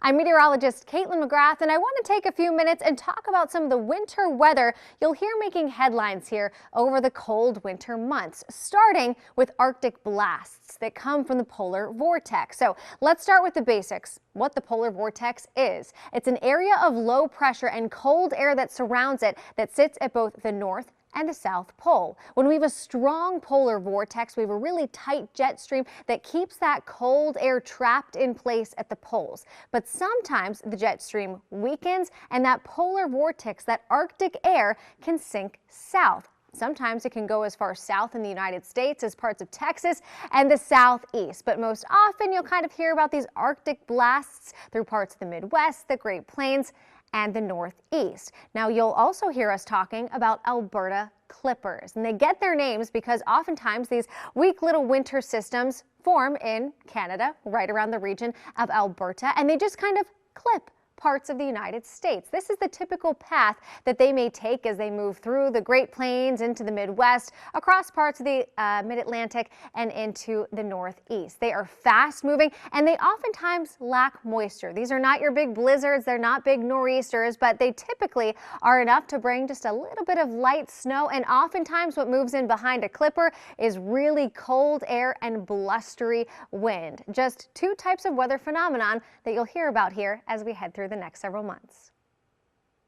I'm meteorologist Caitlin McGrath, and I want to take a few minutes and talk about some of the winter weather you'll hear making headlines here over the cold winter months, starting with Arctic blasts that come from the polar vortex. So let's start with the basics. What the polar vortex is. It's an area of low pressure and cold air that surrounds it that sits at both the north and the South Pole. When we have a strong polar vortex, we have a really tight jet stream that keeps that cold air trapped in place at the poles. But sometimes the jet stream weakens and that polar vortex, that Arctic air, can sink south. Sometimes it can go as far south in the United States as parts of Texas and the southeast. But most often you'll kind of hear about these Arctic blasts through parts of the Midwest, the Great Plains, and the Northeast. Now you'll also hear us talking about Alberta clippers, and they get their names because oftentimes these weak little winter systems form in Canada, right around the region of Alberta, and they just kind of clip parts of the United States. This is the typical path that they may take as they move through the Great Plains into the Midwest, across parts of the Mid-Atlantic, and into the Northeast. They are fast moving and they oftentimes lack moisture. These are not your big blizzards, they're not big nor'easters, but they typically are enough to bring just a little bit of light snow, and oftentimes what moves in behind a clipper is really cold air and blustery wind. Just two types of weather phenomenon that you'll hear about here as we head through the next several months.